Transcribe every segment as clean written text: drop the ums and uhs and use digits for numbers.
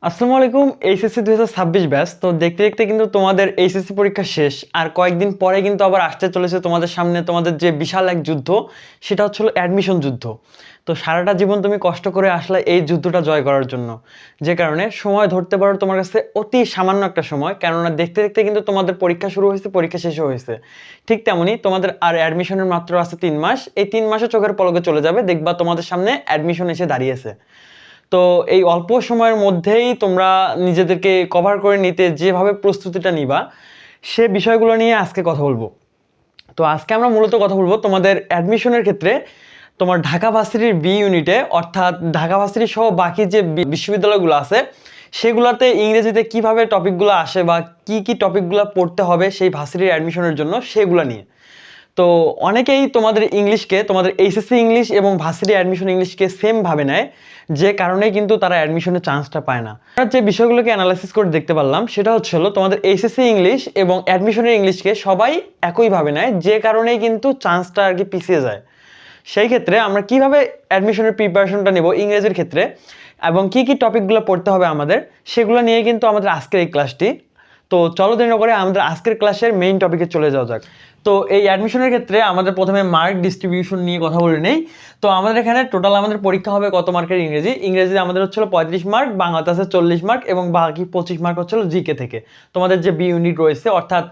আসসালামু আলাইকুম। HSC 2026 batch. তো দেখতে দেখতে কিন্তু তোমাদের এইচএসসি পরীক্ষা শেষ, আর কয়েকদিন পরে কিন্তু আবার আসতে চলেছে তোমাদের সামনে তোমাদের যে বিশাল এক যুদ্ধ, সেটা হচ্ছিল অ্যাডমিশন যুদ্ধ। তো সারাটা জীবন তুমি কষ্ট করে আসলে এই যুদ্ধটা জয় করার জন্য, যে কারণে সময় ধরতে পারো তোমার কাছে অতি সামান্য একটা সময়, কেননা দেখতে দেখতে কিন্তু তোমাদের পরীক্ষা শুরু হয়েছে, পরীক্ষা শেষও হয়েছে। ঠিক তেমনি তোমাদের আর অ্যাডমিশনের মাত্র আছে 3 মাস। এই 3 মাসে চোখের পলকে চলে যাবে, দেখবা তোমাদের সামনে অ্যাডমিশন এসে দাঁড়িয়েছে। তো এই অল্প সময়ের মধ্যেই তোমরা নিজেদেরকে কভার করে নিতে যেভাবে প্রস্তুতিটা নিবা, সে বিষয়গুলো নিয়ে আজকে কথা বলবো। তো আজকে আমরা মূলত কথা বলবো তোমাদের অ্যাডমিশনের ক্ষেত্রে তোমার ঢাকা ভার্সিটির বি ইউনিটে, অর্থাৎ ঢাকা ভার্সিটি সহ বাকি যে বিশ্ববিদ্যালয়গুলো আছে সেগুলোতে ইংরেজিতে কিভাবে টপিকগুলো আসে বা কি কি টপিকগুলো পড়তে হবে সেই ভার্সিটির অ্যাডমিশনের জন্য, সেগুলো নিয়ে। তো অনেকেই তোমাদের ইংলিশকে, তোমাদের এইচএসসি ইংলিশ এবং ভার্সিটি অ্যাডমিশন ইংলিশকে সেম ভাবে নেয়, যে কারণে কিন্তু তারা অ্যাডমিশনের চান্সটা পায় না। আমরা যে বিষয়গুলোকে অ্যানালাইসিস করে দেখতে পারলাম সেটা হচ্ছিল তোমাদের এইচএসসি ইংলিশ এবং অ্যাডমিশনের ইংলিশকে সবাই একইভাবে নেয়, যে কারণেই কিন্তু চান্সটা আর কি পিছিয়ে যায়। সেই ক্ষেত্রে আমরা কিভাবে অ্যাডমিশনের প্রিপারেশনটা নেব ইংরেজির ক্ষেত্রে এবং কি কি টপিকগুলো পড়তে হবে আমাদের, সেগুলো নিয়ে কিন্তু আমাদের আজকের এই ক্লাসটি। তো চলো দেরি না করে আমাদের আজকের ক্লাসের মেইন টপিকে চলে যাওয়া যাক। তো এই অ্যাডমিশনের ক্ষেত্রে আমাদের প্রথমে মার্ক ডিস্ট্রিবিউশন নিয়ে কথা বলে নেই। তো আমাদের এখানে টোটাল আমাদের পরীক্ষা হবে কত মার্কের ইংরেজিতে আমাদের হচ্ছিল 35 মার্ক, বাংলাতে আছে 40 মার্ক এবং বাকি 25 মার্ক হচ্ছিল জিকে থেকে, তোমাদের যে বি ইউনিট রয়েছে অর্থাৎ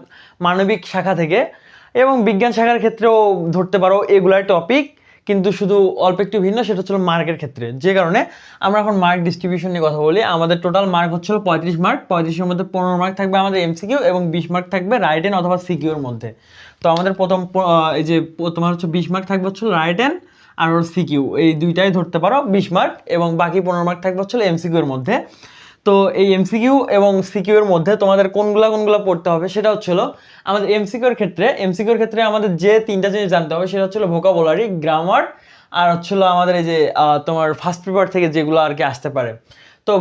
মানবিক শাখা থেকে। এবং বিজ্ঞান শাখার ক্ষেত্রেও ধরতে পারো এগুলাই টপিক, কিন্তু শুধু অল্প একটু ভিন্ন, সেটা হচ্ছিল মার্কের ক্ষেত্রে। যে কারণে আমরা এখন মার্ক ডিস্ট্রিবিউশন নিয়ে কথা বলি। আমাদের টোটাল মার্ক হচ্ছিল 35 মার্ক। 35-এর মধ্যে 15 মার্ক থাকবে আমাদের এমসিকিউ এবং 20 মার্ক থাকবে রাইট অ্যান্ড অথবা সিকিউর মধ্যে। তো আমাদের প্রথম এই যে তোমার হচ্ছে 20 মার্ক থাকবে হচ্ছিল রাইট অ্যান্ড আর সিকিউ, এই দুইটাই ধরতে পারো 20 মার্ক, এবং বাকি 15 মার্ক থাকবে হচ্ছিল এমসিকিউ এর মধ্যে। তো এই এমসিকিউ এবং সিকিউ এর মধ্যে তোমাদের কোনগুলা কোনগুলা পড়তে হবে সেটা হচ্ছিল আমাদের এমসিকিউর ক্ষেত্রে আমাদের যে তিনটা জিনিস জানতে হবে সেটা হচ্ছিল ভোকাবুলারি, গ্রামার, আর হচ্ছিল আমাদের এই যে তোমার ফার্স্ট পেপার থেকে যেগুলো আর কি আসতে পারে। তো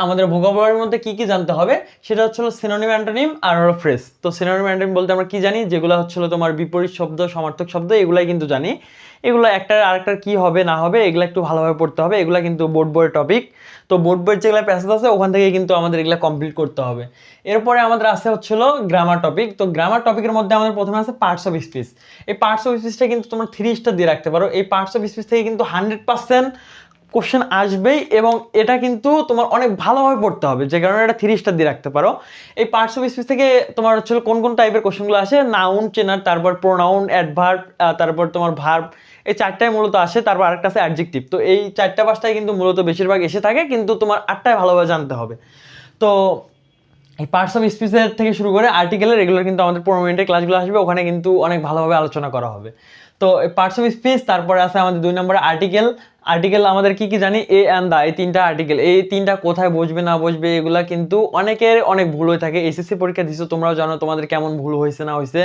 আমাদের ভোকাবুলারির মধ্যে কি কি জানতে হবে সেটা হচ্ছিল সিনোনিম, অ্যান্টোনিম আর হলো ফ্রেজ। তো সিনোনিম, অ্যান্টোনিম বলতে আমরা কি জানি, যেগুলো হচ্ছিল তোমার বিপরীত শব্দ, সমার্থক শব্দ, এগুলাই কিন্তু জানি। এগুলো একটার আরেকটার কি হবে না হবে এগুলো একটু ভালোভাবে পড়তে হবে, এগুলো কিন্তু বোর্ড বইয়ের টপিক। তো বোর্ড বইয়ের যেগুলো প্যাসেজ আছে ওখান থেকে কিন্তু আমাদের এগুলো কমপ্লিট করতে হবে। এরপরে আমাদের আছে হচ্ছিল গ্রামার টপিক। তো গ্রামার টপিকের মধ্যে আমাদের প্রথমে আছে পার্টস অফ স্পিচ। এই পার্টস অফ স্পিচটা কিন্তু তোমরা 3 স্টার দিয়ে রাখতে পারো। এই পার্টস অফ স্পিচ থেকে কিন্তু 100% কোশ্চেন আসবেই, এবং এটা কিন্তু তোমার অনেক ভালোভাবে পড়তে হবে, যে কারণে এটা 3 স্টার দিয়ে রাখতে পারো। এই পার্টস অফ স্পিচ থেকে তোমার হচ্ছে কোন কোন টাইপের কোশ্চেনগুলো আসে, নাউন চেনার, তারপর প্রোনাউন, অ্যাডভার্ব, তারপর তোমার ভার্ব, এই চারটায় মূলত আসে। তারপর আরেকটা আছে অ্যাডজেক্টিভ। তো এই চারটা পাঁচটায় কিন্তু মূলত বেশিরভাগ এসে থাকে, কিন্তু তোমার আটটায় ভালোভাবে জানতে হবে। তো এই পার্টস অফ স্পিচের থেকে শুরু করে আর্টিকেলের রেগুলার কিন্তু আমাদের 15 মিনিটের ক্লাসগুলো আসবে, ওখানে কিন্তু অনেক ভালোভাবে আলোচনা করা হবে। তো এই পার্টস অফ স্পিচ, তারপরে আছে আমাদের 2 নম্বরে আর্টিকেল। আর্টিকেল আমাদের কি কি জানি, এ অ্যান্ড দা, এই তিনটা আর্টিকেল, এই তিনটা কোথায় বসবে না বসবে এগুলা কিন্তু অনেকের অনেক ভুল হয়ে থাকে। এসএসসি পরীক্ষা দিছো, তোমরাও জানো তোমাদের কেমন ভুল হয়েছে না হয়েছে,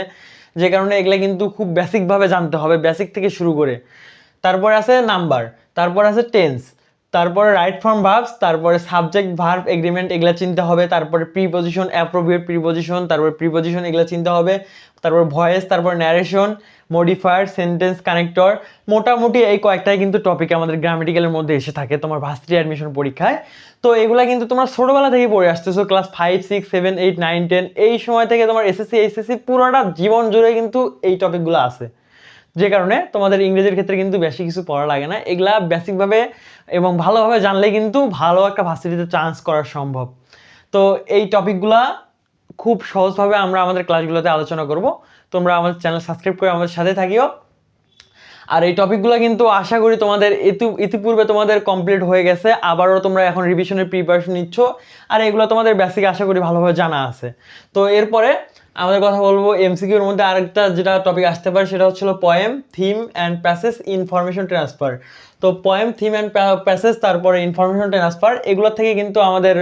যে কারণে এগুলা কিন্তু খুব বেসিকভাবে জানতে হবে, বেসিক থেকে শুরু করে। তারপরে আছে নাম্বার, তারপর আছে টেন্স, তারপরে রাইট ফর্ম ভার্বস, তারপরে সাবজেক্ট ভার্ব এগ্রিমেন্ট এগুলা চিনতে হবে, তারপরে প্রিপজিশন, অ্যাপ্রোপ্রিয়েট প্রিপজিশন, তারপরে প্রিপজিশন এগুলা চিনতে হবে, তারপর ভয়েস, তারপর ন্যারেশন, মডিফায়ার, সেন্টেন্স কানেক্টর। মোটামুটি এই কয়েকটাই কিন্তু টপিক আমাদের গ্রামেটিক্যালের মধ্যে এসে থাকে তোমার ভার্সিটি অ্যাডমিশন পরীক্ষায়। তো এগুলা কিন্তু তোমরা ছোটবেলা থেকে পড়ে আসতেছো, ক্লাস 5, 6, 7, 8, 9, 10 এই সময় থেকে তোমার এসএসসি এইচএসসি পুরোটা জীবন জুড়ে কিন্তু এই টপিকগুলো আছে, যে কারণে তোমাদের ইংরেজির ক্ষেত্রে কিন্তু বেশি কিছু পড়া লাগে না। এগুলা বেসিকভাবে এবং ভালোভাবে জানলে কিন্তু ভালো একটা ভার্সিটিতে চান্স করা সম্ভব। তো এই টপিকগুলা খুব সহজভাবে আমরা আমাদের ক্লাসগুলোতে আলোচনা করব। তোমরা আমাদের চ্যানেল সাবস্ক্রাইব করে আমাদের সাথে থাকিও। আর এই টপিকগুলো কিন্তু আশা করি তোমাদের ইতিপূর্বে তোমাদের কমপ্লিট হয়ে গেছে, আবারও তোমরা এখন রিভিশনের প্রিপারেশন নিচ্ছ, আর এগুলো তোমাদের বেসিক আশা করি ভালোভাবে জানা আছে। তো এরপরে আমাদের কথা বলবো এমসিকিউর মধ্যে আরেকটা যেটা টপিক আসতে পারে সেটা হচ্ছিল poem, theme and passage, information transfer. তো পয়েম, থিম অ্যান্ড প্যাসেজ, তারপরে ইনফরমেশন ট্রান্সফার, এগুলো থেকে কিন্তু আমাদের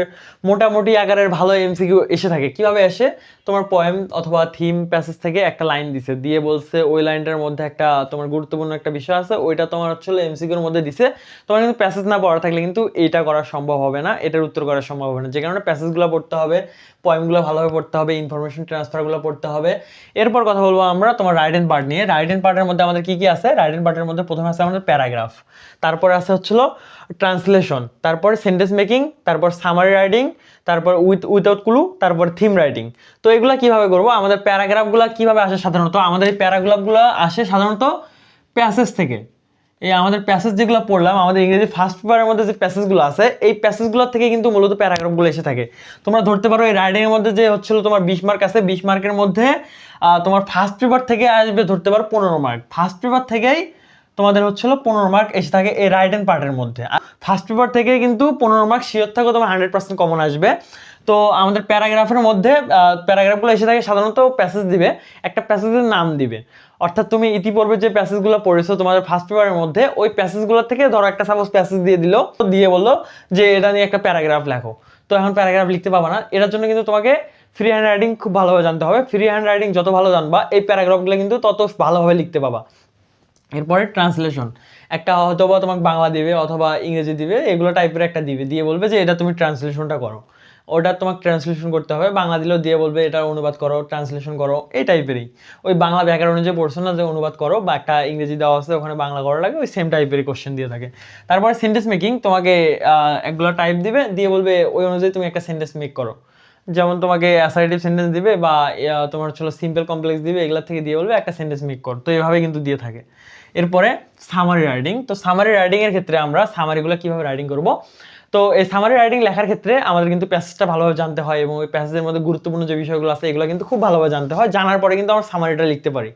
মোটামুটি আকারের ভালো এমসিকিউ এসে থাকে। কিভাবে আসে, তোমার পয়েম অথবা থিম প্যাসেজ থেকে একটা লাইন দিছে, দিয়ে বলছে ওই লাইনটার মধ্যে একটা তোমার গুরুত্বপূর্ণ একটা বিষয় আছে, ওইটা তোমার হচ্ছে এমসিকিউর মধ্যে দিছে। তোমার কিন্তু প্যাসেজ না পড়া থাকলে কিন্তু এইটা করা সম্ভব হবে না, এটার উত্তর করা সম্ভব হবে না, যে কারণে প্যাসেজগুলো পড়তে হবে, পয়েমগুলো ভালোভাবে পড়তে হবে, ইনফরমেশন ট্রান্সফার গ্রামারগুলো পড়তে হবে। এরপর কথা বলবো আমরা তোমার রাইট পার্ট নিয়ে। রাইট পার্টের মধ্যে আমাদের কি কি আছে? রাইট পার্টের মধ্যে প্রথমে আছে আমাদের প্যারাগ্রাফ, তারপরে আছে হচ্ছিল ট্রান্সলেশন, তারপরে সেন্টেন্স মেকিং, তারপর সামারি রাইটিং, তারপর উইথাউট ক্লু, তারপর থিম রাইটিং। তো এগুলা কিভাবে করবো? আমাদের প্যারাগ্রাফগুলো কিভাবে আসে সাধারণত? আমাদের এই প্যারাগ্রাফগুলো আসে সাধারণত প্যাসেজ থেকে। এই আমাদের প্যাসেজ যেগুলো পড়লাম, আমাদের ইংরেজি ফার্স্ট পেপারের মধ্যে যে প্যাসেজগুলো আছে, এই প্যাসেজগুলো থেকে কিন্তু মূলত প্যারাগ্রাফগুলো এসে থাকে। তোমরা ধরতে পারো এই রাইডিংয়ের মধ্যে যে হচ্ছিল তোমার 20 মার্ক আছে, 20 মার্কের মধ্যে তোমার ফার্স্ট পেপার থেকে আসবে ধরতে পারো 15 মার্ক। ফার্স্ট পেপার থেকেই তোমাদের হচ্ছিল 15 মার্ক এসে থাকে এই রাইট অ্যান্ড পার্টের মধ্যে। ফার্স্ট পেপার থেকে কিন্তু 15 মার্ক শিওর থাকো তোমার 100% কমন আসবে। তো আমাদের প্যারাগ্রাফের মধ্যে প্যারাগ্রাফগুলো এসে থাকে সাধারণত প্যাসেজ দিবে, একটা প্যাসেজের নাম দিবে। অর্থাৎ তুমি ইতিপূর্বে যে প্যাসেজগুলো পড়েছো তোমাদের ফার্স্ট পেপারের মধ্যে, ওই প্যাসেজগুলো থেকে ধরো একটা সাপোজ প্যাসেজ দিয়ে দিল, দিয়ে বললো যে এটা নিয়ে একটা প্যারাগ্রাফ লেখো। তো এখন প্যারাগ্রাফ লিখতে পাবা না, এটার জন্য কিন্তু তোমাকে ফ্রি হ্যান্ড রাইটিং খুব ভালোভাবে জানতে হবে। ফ্রি হ্যান্ড রাইটিং যত ভালো জানবা, এই প্যারাগ্রাফগুলো কিন্তু তত ভালোভাবে লিখতে পাবা। এরপরে ট্রান্সলেশন, একটা হয়তো বা তোমাকে বাংলা দিবে অথবা ইংরেজি দিবে, এগুলো টাইপের একটা দিবে, দিয়ে বলবে যে এটা তুমি ট্রান্সলেশনটা করো। ওটা তোমাকে ট্রান্সলেশন করতে হবে। বাংলা দিলেও দিয়ে বলবে এটা অনুবাদ করো, ট্রান্সলেশন করো, এই টাইপেরই। ওই বাংলা ব্যাকরণে যে পড়ছো না যে অনুবাদ করো, বা একটা ইংরেজি দেওয়া আছে ওখানে বাংলা করা লাগে, ওই সেম টাইপেরই কোশ্চেন দিয়ে থাকে। তারপরে সেন্টেন্স মেকিং, তোমাকে একগুলো টাইপ দিবে, দিয়ে বলবে ওই অনুযায়ী তুমি একটা সেন্টেন্স মেক করো। যেমন তোমাকে অ্যাসার্টিভ সেন্টেন্স দিবে বা তোমার হলো সিম্পল কমপ্লেক্স দিবে, এগুলা থেকে দিয়ে বলবে একটা সেন্টেন্স মেক কর। তো এভাবে কিন্তু দিয়ে থাকে। এরপরে সামারি রাইটিং। তো সামারি রাইটিং এর ক্ষেত্রে আমরা সামারিগুলো কিভাবে রাইটিং করব? তো এই সামারি রাইটিং লেখার ক্ষেত্রে আমাদের কিন্তু প্যাসেজটা ভালোভাবে জানতে হয়, এবং ওই প্যাসেজের মধ্যে গুরুত্বপূর্ণ যে বিষয়গুলো আছে এগুলো কিন্তু খুব ভালোভাবে জানতে হয়। জানার পরে কিন্তু আমরা সামারিটা লিখতে পারি।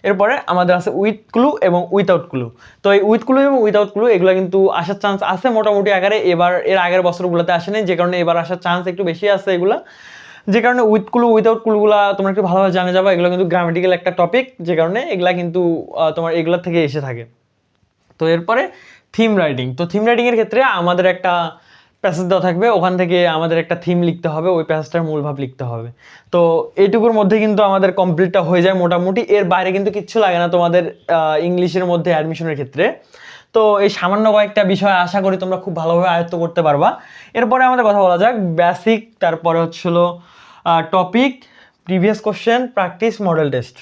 এরপরে আমাদের আছে উইথ ক্লু এবং উইথাউট ক্লু। তো এই উইথ ক্লু এবং উইথাউট ক্লু এগুলো কিন্তু আসার চান্স আছে মোটামুটি আকারে। এবার এর আগের বছরগুলোতে আসেনি, যে কারণে এবার আসার চান্স একটু বেশি আছে এগুলা। যে কারণে উইথ ক্লু উইথাউট ক্লুগুলা তোমরা একটু ভালোভাবে জানে যাবে। এগুলো কিন্তু গ্রামাটিক্যাল একটা টপিক, যে কারণে এগুলা কিন্তু তোমার এগুলোর থেকে এসে থাকে। তো এরপরে থিম রাইটিং। তো থিম রাইটিংয়ের ক্ষেত্রে আমাদের একটা প্যাসেজ দেওয়া থাকবে, ওখান থেকে আমাদের একটা থিম লিখতে হবে, ওই প্যাসেজটার মূল ভাব লিখতে হবে। তো এইটুকুর মধ্যে কিন্তু আমাদের কমপ্লিটটা হয়ে যায় মোটামুটি। এর বাইরে কিন্তু কিচ্ছু লাগে না তোমাদের ইংলিশের মধ্যে অ্যাডমিশনের ক্ষেত্রে। তো এই সামান্য কয়েকটা বিষয় আশা করি তোমরা খুব ভালোভাবে আয়ত্ত করতে পারবা। এরপরে আমাদের কথা বলা যাক বেসিক, তারপরে হচ্ছিল topic, previous question, practice, model test.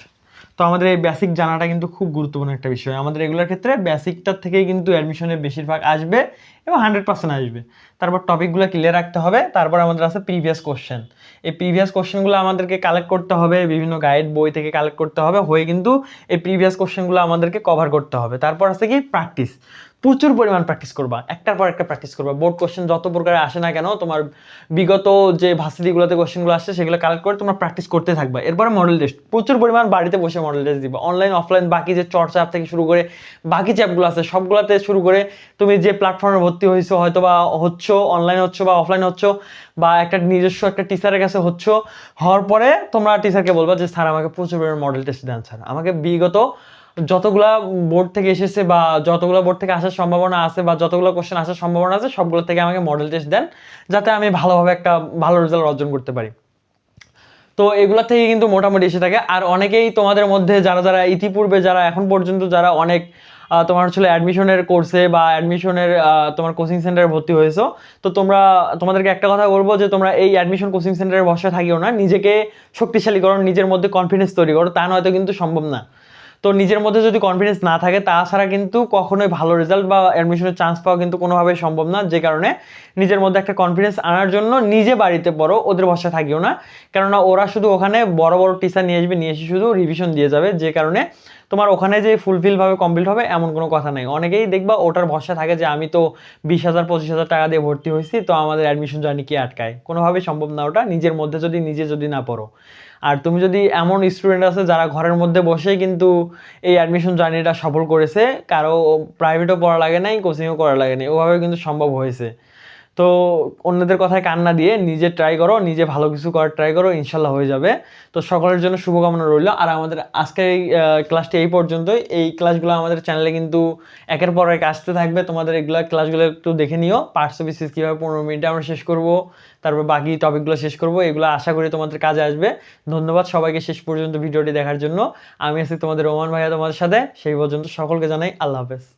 তো আমাদের এই বেসিক জানাটা কিন্তু খুব গুরুত্বপূর্ণ একটা বিষয়। আমাদের এগুলোর ক্ষেত্রে বেসিকটার থেকেই কিন্তু অ্যাডমিশনে বেশিরভাগ আসবে এবং 100% আসবে। তারপর টপিকগুলো ক্লিয়ার রাখতে হবে। তারপর আমাদের আছে প্রিভিয়াস কোশ্চেন। এই প্রিভিয়াস কোশ্চেনগুলো আমাদেরকে কালেক্ট করতে হবে, বিভিন্ন গাইড বই থেকে কালেক্ট করতে হবে, হয়ে কিন্তু এই প্রিভিয়াস কোশ্চেনগুলো আমাদেরকে কভার করতে হবে। তারপর আছে কি প্র্যাকটিস, প্রচুর পরিমাণ প্র্যাকটিস করবা, একটার পর একটা প্র্যাকটিস করবা। বোর্ড কোশ্চেন যত প্রকারে আসে না কেন, তোমার বিগত যে ভার্সিটিগুলোতে কোশ্চেনগুলো আসছে সেগুলো কালেক্ট করে তোমরা প্র্যাকটিস করতে থাকবা। এরপরে মডেল টেস্ট, প্রচুর পরিমাণ বাড়িতে বসে মডেল টেস্ট দিবা, অনলাইন অফলাইন বাকি যে চর্চা থেকে শুরু করে বাকি চ্যাপগুলো আছে সবগুলোতে শুরু করে তুমি যে প্ল্যাটফর্মে ভর্তি হয়েছো, হয়তো বা হচ্ছ অনলাইন হচ্ছ বা অফলাইন হচ্ছ, বা একটা নিজস্ব একটা টিচারের কাছে হচ্ছ, হওয়ার পরে তোমরা টিচারকে বলবা যে স্যার আমাকে প্রচুর পরিমাণ মডেল টেস্ট দেন, স্যার আমাকে বিগত যতগুলা বোর্ড থেকে এসেছে বা যতগুলো বোর্ড থেকে আসার সম্ভাবনা আছে বা যতগুলো কোশ্চেন আসার সম্ভাবনা আছে সবগুলো থেকে আমাকে মডেল টেস্ট দেন, যাতে আমি ভালোভাবে একটা ভালো রেজাল্ট অর্জন করতে পারি। তো এগুলো থেকে কিন্তু মোটামুটি এসে থাকে। আর অনেকেই তোমাদের মধ্যে যারা যারা ইতিপূর্বে যারা এখন পর্যন্ত যারা অনেক তোমার হচ্ছে অ্যাডমিশনের কোর্সে বা অ্যাডমিশনের তোমার কোচিং সেন্টারে ভর্তি হয়েছো, তো তোমাদেরকে একটা কথা বলবো যে তোমরা এই অ্যাডমিশন কোচিং সেন্টারের বসে থাকিও না, নিজেকে শক্তিশালী করো, নিজের মধ্যে কনফিডেন্স তৈরি করো। তা নয়তো কিন্তু সম্ভব না। তো নিজের মধ্যে যদি কনফিডেন্স না থাকে, তাছাড়া কিন্তু কখনোই ভালো রেজাল্ট বা অ্যাডমিশনের চান্স পাওয়া কিন্তু কোনোভাবেই সম্ভব না। যে কারণে নিজের মধ্যে একটা কনফিডেন্স আনার জন্য নিজে বাড়িতে পড়ো, ওদের ভরসা থাকিও না। কেননা ওরা শুধু ওখানে বড় বড় টিচার নিয়ে আসবে, নিয়ে এসে শুধু রিভিশন দিয়ে যাবে, যে কারণে তোমার ওখানে যে ফুলফিলভাবে কমপ্লিট হবে এমন কোনো কথা নেই। অনেকেই দেখবা ওটার ভরসা থাকে যে আমি তো 20,000 25,000 টাকা দিয়ে ভর্তি হয়েছি, তো আমাদের অ্যাডমিশন জার্নি কি আটকায়। কোনোভাবেই সম্ভব না ওটা, নিজের মধ্যে যদি না পড়ো। আর তুমি যদি এমন স্টুডেন্ট আছে যারা ঘরের মধ্যে বসেই কিন্তু এই অ্যাডমিশন জার্নিটা সফল করেছে, কারো প্রাইভেটও পড়া লাগে নাই, কোচিংও করা লাগে নাই, ওভাবে কিন্তু সম্ভব হয়েছে। তো অন্যদের কথায় কান না দিয়ে নিজে ট্রাই করো, নিজে ভালো কিছু করার ট্রাই করো, ইনশাল্লাহ হয়ে যাবে। তো সকলের জন্য শুভকামনা রইল। আর আমাদের আজকের এই ক্লাসটি এই পর্যন্তই। এই ক্লাসগুলো আমাদের চ্যানেলে কিন্তু একের পর এক আসতে থাকবে। তোমাদের এগুলো ক্লাসগুলো একটু দেখে নিও। পার্টস অফ স্পিচ কীভাবে 15 মিনিটে আমরা শেষ করব, তারপর বাকি টপিকগুলো শেষ করব, এগুলো আশা করি তোমাদের কাজে আসবে। ধন্যবাদ সবাইকে শেষ পর্যন্ত ভিডিওটি দেখার জন্য। আমি আছি তোমাদের রোমান ভাইয়া তোমাদের সাথে। সেই পর্যন্ত সকলকে জানাই আল্লাহ হাফেজ।